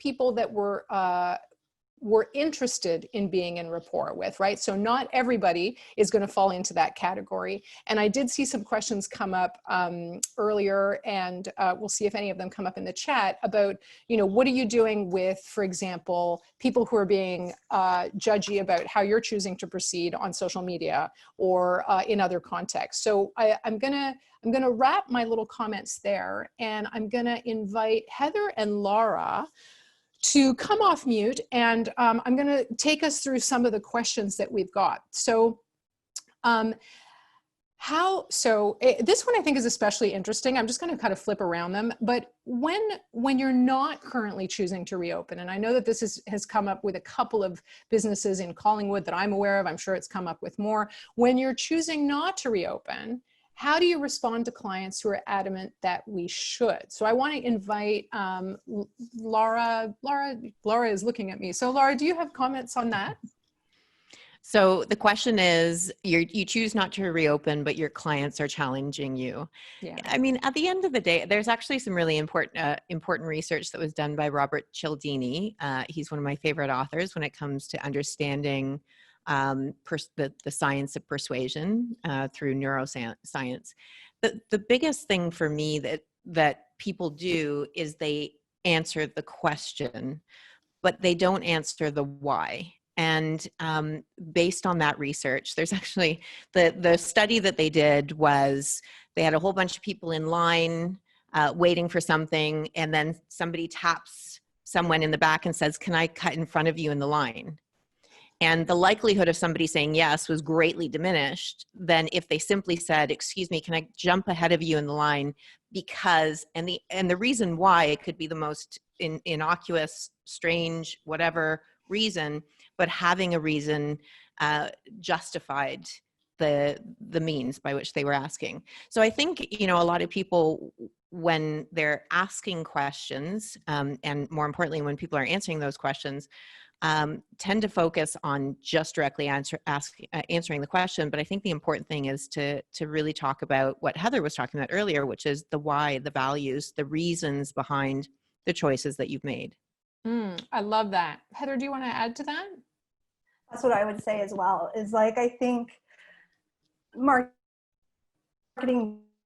people that we're interested in being in rapport with, right? So not everybody is going to fall into that category. And I did see some questions come up earlier, and we'll see if any of them come up in the chat about, what are you doing with, for example, people who are being judgy about how you're choosing to proceed on social media or in other contexts. So I'm gonna wrap my little comments there, and I'm gonna invite Heather and Laura to come off mute, and I'm going to take us through some of the questions that we've got. So this one I think is especially interesting. I'm just going to kind of flip around them. But when you're not currently choosing to reopen, and I know that this has come up with a couple of businesses in Collingwood that I'm aware of, I'm sure it's come up with more. When you're choosing not to reopen, how do you respond to clients who are adamant that we should? So I want to invite Laura. Laura is looking at me. So Laura, do you have comments on that? So the question is, you choose not to reopen, but your clients are challenging you. Yeah. I mean, at the end of the day, there's actually some really important research that was done by Robert Cialdini. He's one of my favorite authors when it comes to understanding the science of persuasion through neuroscience. The biggest thing for me that people do is they answer the question, but they don't answer the why. And based on that research, there's actually the study that they did was they had a whole bunch of people in line waiting for something, and then somebody taps someone in the back and says, "Can I cut in front of you in the line?" And the likelihood of somebody saying yes was greatly diminished than if they simply said, "Excuse me, can I jump ahead of you in the line?" Because, and the reason why, it could be the most innocuous, strange, whatever reason, but having a reason justified the means by which they were asking. So I think, a lot of people, when they're asking questions, and more importantly, when people are answering those questions, tend to focus on just directly answering the question. But I think the important thing is to really talk about what Heather was talking about earlier, which is the why, the values, the reasons behind the choices that you've made. I love that. Heather, do you want to add to that? That's what I would say as well, is like, I think marketing,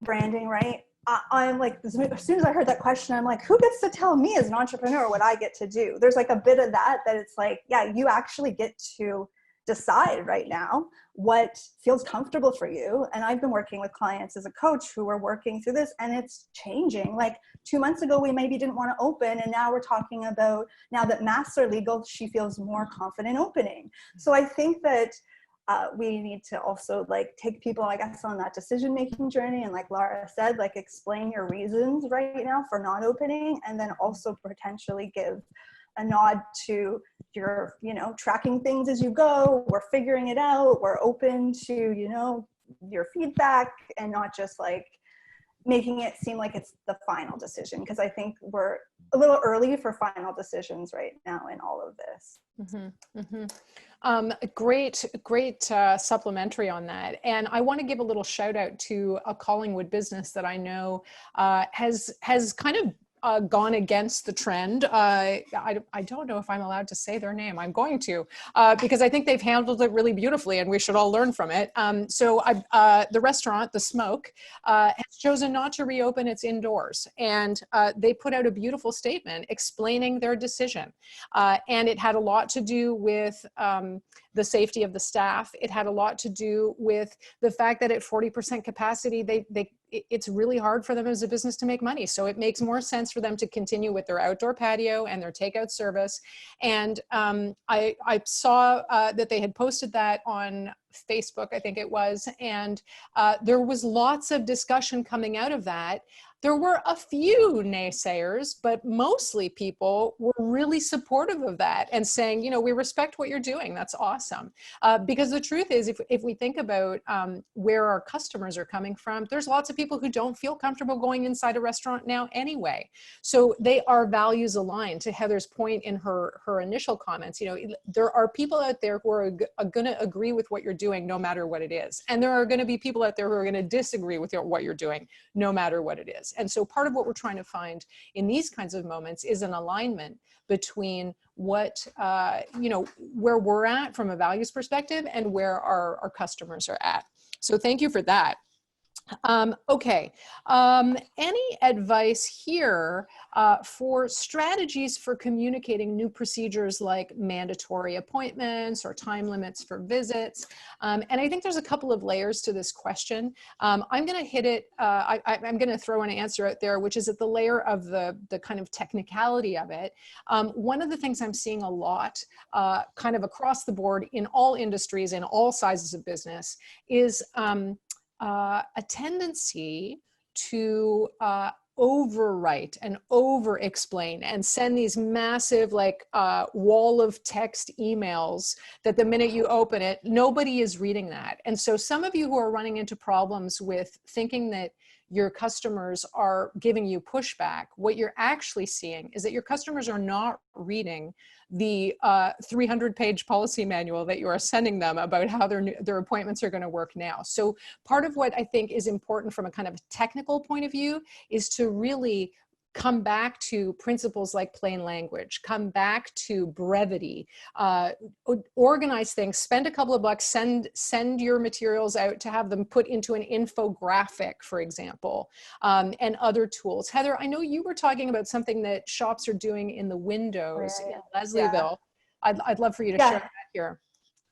branding, right? I'm like, as soon as I heard that question, I'm like, who gets to tell me as an entrepreneur what I get to do? There's like a bit of that it's like, yeah, you actually get to decide right now what feels comfortable for you. And I've been working with clients as a coach who are working through this, and it's changing. Like 2 months ago, we maybe didn't want to open, and now we're talking about, now that masks are legal, she feels more confident opening. So I think that we need to also like take people, I guess, on that decision-making journey. And like Laura said, like explain your reasons right now for not opening, and then also potentially give a nod to your, tracking things as you go. We're figuring it out. We're open to, your feedback, and not just like making it seem like it's the final decision. Because I think we're a little early for final decisions right now in all of this. Great supplementary on that. And I want to give a little shout out to a Collingwood business that I know has kind of gone against the trend. I don't know if I'm allowed to say their name. I'm going to, because I think they've handled it really beautifully and we should all learn from it. The restaurant, The Smoke, has chosen not to reopen its indoors. And they put out a beautiful statement explaining their decision. And it had a lot to do with the safety of the staff. It had a lot to do with the fact that at 40% capacity, it's really hard for them as a business to make money. So it makes more sense for them to continue with their outdoor patio and their takeout service. And I saw that they had posted that on Facebook, I think it was, and there was lots of discussion coming out of that. There were a few naysayers, but mostly people were really supportive of that and saying, you know, we respect what you're doing. That's awesome. Because the truth is, if we think about where our customers are coming from, there's lots of people who don't feel comfortable going inside a restaurant now anyway. So they are values aligned. To Heather's point in her initial comments, you know, there are people out there who are going to agree with what you're doing no matter what it is. And there are going to be people out there who are going to disagree with what you're doing no matter what it is. And so part of what we're trying to find in these kinds of moments is an alignment between what, you know, where we're at from a values perspective and where our customers are at. So thank you for that. Okay, any advice here for strategies for communicating new procedures like mandatory appointments or time limits for visits? And I think there's a couple of layers to this question. I'm going to hit it, I'm going to throw an answer out there, which is at the layer of the kind of technicality of it. One of the things I'm seeing a lot kind of across the board in all industries and all sizes of business is a tendency to overwrite and over-explain and send these massive like wall of text emails that the minute you open it, nobody is reading that. And so some of you who are running into problems with thinking that your customers are giving you pushback, what you're actually seeing is that your customers are not reading the 300-page policy manual that you are sending them about how their appointments are going to work now. So part of what I think is important from a kind of technical point of view is to really come back to principles like plain language, come back to brevity, organize things, spend a couple of bucks, send your materials out to have them put into an infographic, for example, and other tools. Heather, I know you were talking about something that shops are doing in the windows in Leslieville. Yeah. I'd love for you to share that here.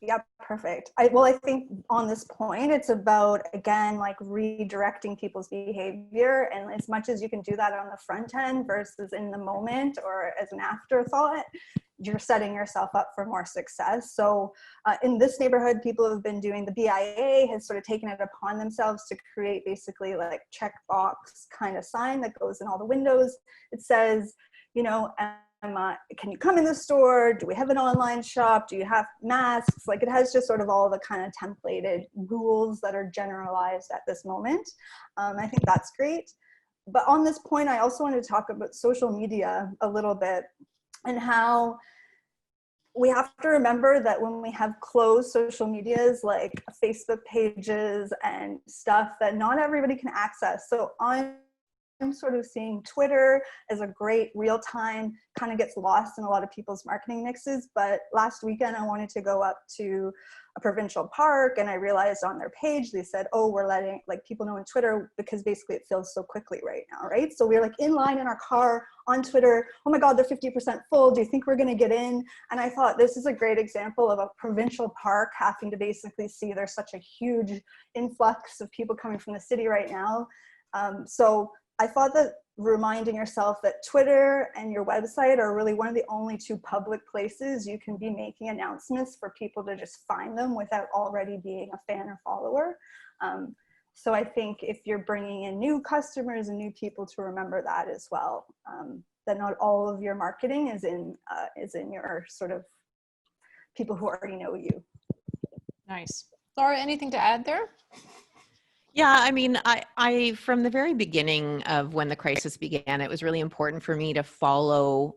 Yep, perfect. I think on this point, it's about, again, like redirecting people's behavior. And as much as you can do that on the front end versus in the moment or as an afterthought, you're setting yourself up for more success. So in this neighborhood, people have been doing, the BIA has sort of taken it upon themselves to create basically like checkbox kind of sign that goes in all the windows. It says, you know, can you come in the store? Do we have an online shop? Do you have masks? Like it has just sort of all the kind of templated rules that are generalized at this moment. I think that's great. But on this point, I also wanted to talk about social media a little bit and how we have to remember that when we have closed social medias like Facebook pages and stuff that not everybody can access. So I'm sort of seeing Twitter as a great real-time, kind of gets lost in a lot of people's marketing mixes. But last weekend, I wanted to go up to a provincial park and I realized on their page, they said, oh, we're letting like people know on Twitter because basically it fills so quickly right now, right? So we're like in line in our car on Twitter. Oh my God, they're 50% full. Do you think we're gonna get in? And I thought this is a great example of a provincial park having to basically see there's such a huge influx of people coming from the city right now. So I thought that reminding yourself that Twitter and your website are really one of the only two public places you can be making announcements for people to just find them without already being a fan or follower. So I think if you're bringing in new customers and new people, to remember that as well, that not all of your marketing is in your sort of people who already know you. Nice. Laura, anything to add there? Yeah, I mean, I from the very beginning of when the crisis began, it was really important for me to follow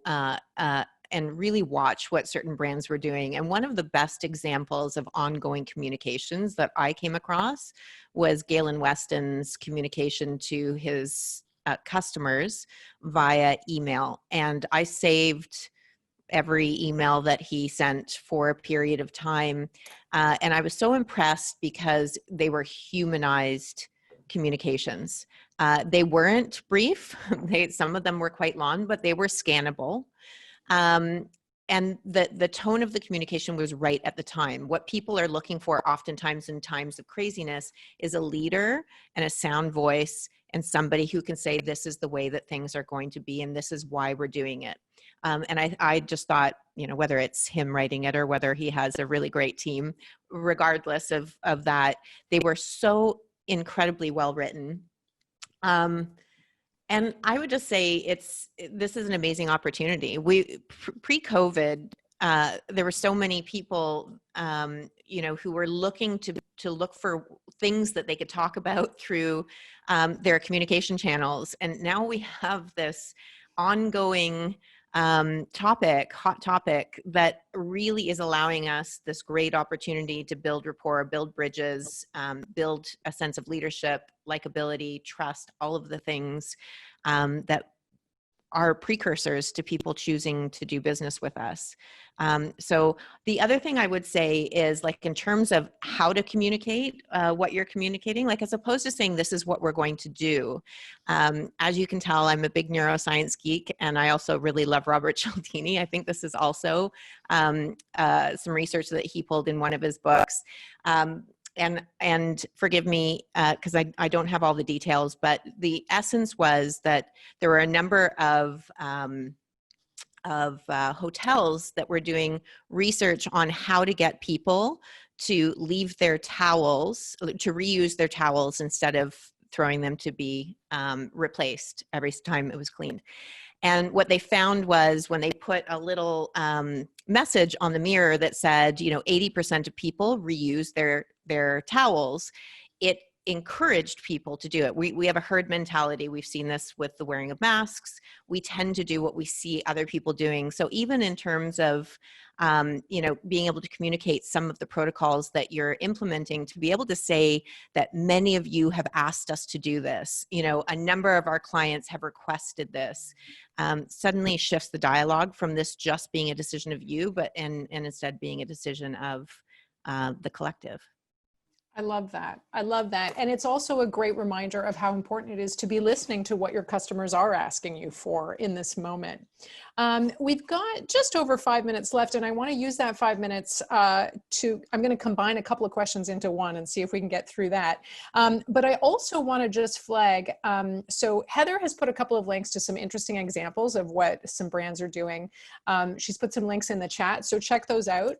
and really watch what certain brands were doing. And one of the best examples of ongoing communications that I came across was Galen Weston's communication to his customers via email. And I saved every email that he sent for a period of time. And I was so impressed because they were humanized communications. They weren't brief. Some of them were quite long, but they were scannable. And the tone of the communication was right at the time. What people are looking for oftentimes in times of craziness is a leader and a sound voice and somebody who can say, this is the way that things are going to be and this is why we're doing it. And I just thought, whether it's him writing it or whether he has a really great team, regardless of that, they were so incredibly well written. And I would just say this is an amazing opportunity. Pre-COVID, there were so many people, who were looking to look for things that they could talk about through their communication channels. And now we have this ongoing hot topic that really is allowing us this great opportunity to build rapport, build bridges, build a sense of leadership, likability, trust, all of the things that are precursors to people choosing to do business with us. So the other thing I would say is, like, in terms of how to communicate what you're communicating, like, as opposed to saying this is what we're going to do. As you can tell, I'm a big neuroscience geek, and I also really love Robert Cialdini. I think this is also some research that he pulled in one of his books. And forgive me, because I don't have all the details, but the essence was that there were a number of hotels that were doing research on how to get people to leave their towels, to reuse their towels instead of throwing them to be replaced every time it was cleaned. And what they found was, when they put a little message on the mirror that said, 80% of people reuse their towels, it encouraged people to do it. We have a herd mentality. We've seen this with the wearing of masks. We tend to do what we see other people doing. So even in terms of, being able to communicate some of the protocols that you're implementing, to be able to say that many of you have asked us to do this, a number of our clients have requested this, suddenly shifts the dialogue from this just being a decision of you, and instead being a decision of the collective. I love that. I love that. And it's also a great reminder of how important it is to be listening to what your customers are asking you for in this moment. We've got just over 5 minutes left, and I want to use that 5 minutes I'm going to combine a couple of questions into one and see if we can get through that. But I also want to just flag, so Heather has put a couple of links to some interesting examples of what some brands are doing. She's put some links in the chat, so check those out.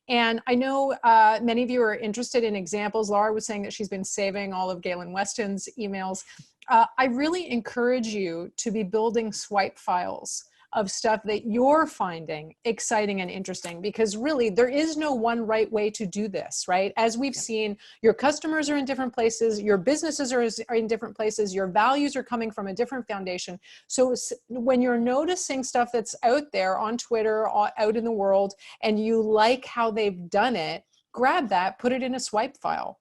And I know many of you are interested in examples. Laura was saying that she's been saving all of Galen Weston's emails. I really encourage you to be building swipe files of stuff that you're finding exciting and interesting, because really there is no one right way to do this, right? As we've seen, your customers are in different places, your businesses are in different places, your values are coming from a different foundation. So when you're noticing stuff that's out there on Twitter, out in the world, and you like how they've done it, grab that, put it in a swipe file,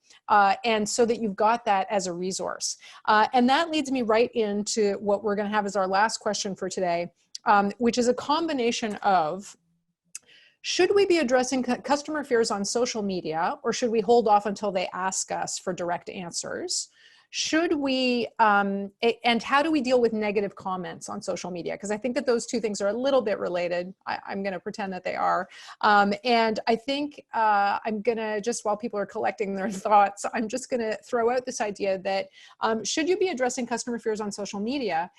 and so that you've got that as a resource. And that leads me right into what we're going to have as our last question for today, which is a combination of, should we be addressing customer fears on social media, or should we hold off until they ask us for direct answers? Should we, and how do we deal with negative comments on social media? Because I think that those two things are a little bit related. I'm going to pretend that they are. And I think I'm going to, just while people are collecting their thoughts, I'm just going to throw out this idea that should you be addressing customer fears on social media?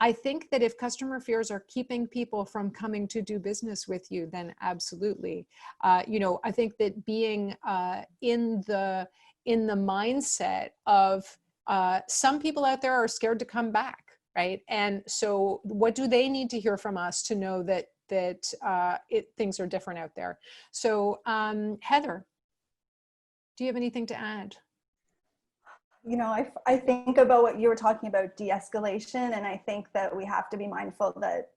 I think that if customer fears are keeping people from coming to do business with you, then absolutely. I think that being in the mindset of some people out there are scared to come back, right? And so what do they need to hear from us to know that things are different out there? So Heather, do you have anything to add? I think about what you were talking about, de-escalation, and I think that we have to be mindful that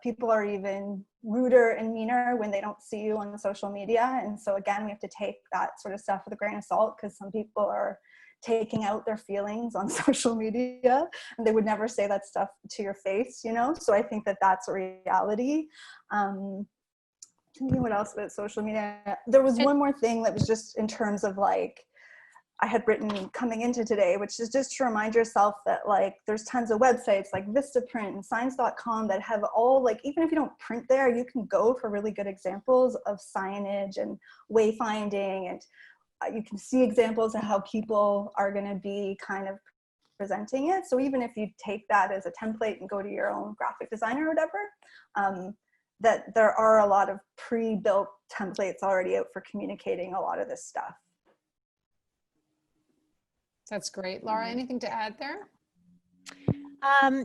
people are even ruder and meaner when they don't see you on social media. And so again, we have to take that sort of stuff with a grain of salt, because some people are taking out their feelings on social media and they would never say that stuff to your face, you know? So I think that that's a reality. Thinking what else about social media. There was one more thing that was just in terms of like, I had written coming into today, which is just to remind yourself that like there's tons of websites like Vistaprint and Signs.com that have all, like, even if you don't print there, you can go for really good examples of signage and wayfinding, and you can see examples of how people are going to be kind of presenting it. So even if you take that as a template and go to your own graphic designer or whatever, that there are a lot of pre-built templates already out for communicating a lot of this stuff. That's great. Laura, anything to add there?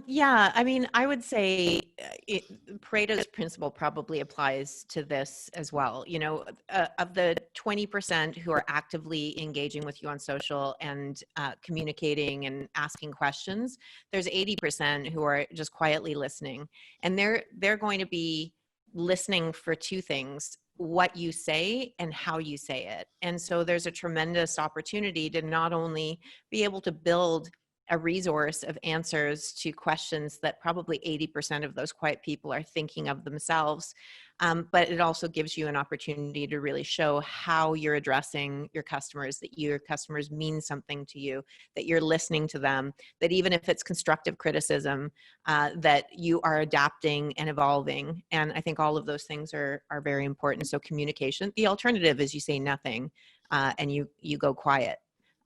Yeah, I mean, I would say Pareto's principle probably applies to this as well. You know, of the 20% who are actively engaging with you on social and communicating and asking questions, there's 80% who are just quietly listening. And they're going to be listening for two things: what you say and how you say it. And so there's a tremendous opportunity to not only be able to build a resource of answers to questions that probably 80% of those quiet people are thinking of themselves, but it also gives you an opportunity to really show how you're addressing your customers, that your customers mean something to you, that you're listening to them, that even if it's constructive criticism, that you are adapting and evolving. And I think all of those things are very important. So communication. The alternative is you say nothing and you go quiet.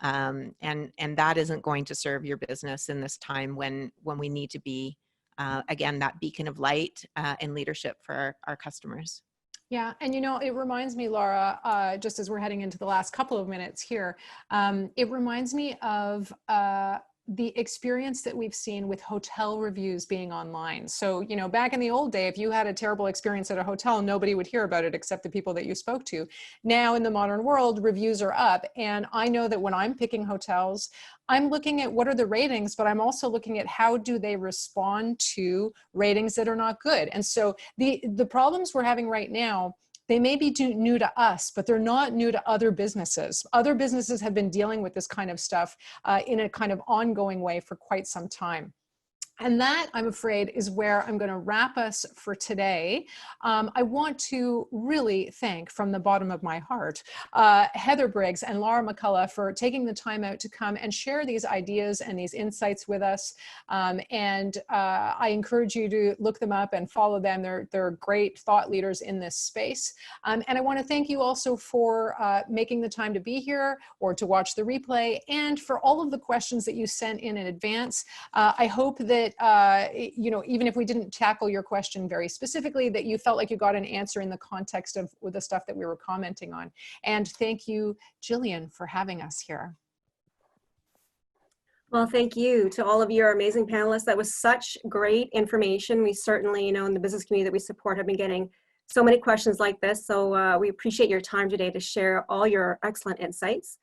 And that isn't going to serve your business in this time when we need to be, again, that beacon of light and leadership for our customers. Yeah, and you know, it reminds me, Laura, just as we're heading into the last couple of minutes here, it reminds me of the experience that we've seen with hotel reviews being online. So, you know, back in the old day, if you had a terrible experience at a hotel, nobody would hear about it except the people that you spoke to. Now in the modern world, reviews are up. And I know that when I'm picking hotels, I'm looking at what are the ratings, but I'm also looking at how do they respond to ratings that are not good. And so the problems we're having right now, they may be new to us, but they're not new to other businesses. Other businesses have been dealing with this kind of stuff in a kind of ongoing way for quite some time. And that, I'm afraid, is where I'm going to wrap us for today. I want to really thank, from the bottom of my heart, Heather Briggs and Laura McCullough for taking the time out to come and share these ideas and these insights with us. I encourage you to look them up and follow them. They're great thought leaders in this space. And I want to thank you also for making the time to be here or to watch the replay, and for all of the questions that you sent in advance. I hope that you know, even if we didn't tackle your question very specifically, that you felt like you got an answer in the context of the stuff that we were commenting on. And thank you, Jillian, for having us here. Well, thank you to all of your amazing panelists. That was such great information. We certainly, you know, in the business community that we support, have been getting so many questions like this. So we appreciate your time today to share all your excellent insights.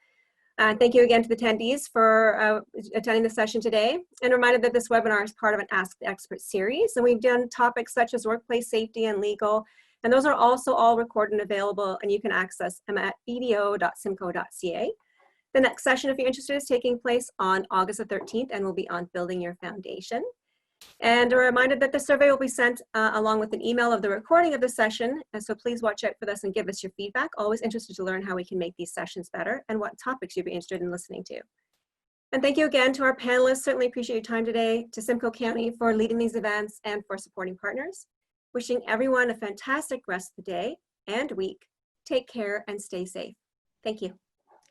Thank you again to the attendees for attending the session today, and reminded that this webinar is part of an Ask the Expert series. And we've done topics such as workplace safety and legal, and those are also all recorded and available, and you can access them at bdo.simcoe.ca. The next session, if you're interested, is taking place on August the 13th and will be on building your foundation. And a reminder that the survey will be sent along with an email of the recording of the session. And so please watch out for this and give us your feedback. Always interested to learn how we can make these sessions better and what topics you'd be interested in listening to. And thank you again to our panelists. Certainly appreciate your time today, to Simcoe County for leading these events and for supporting partners. Wishing everyone a fantastic rest of the day and week. Take care and stay safe. Thank you.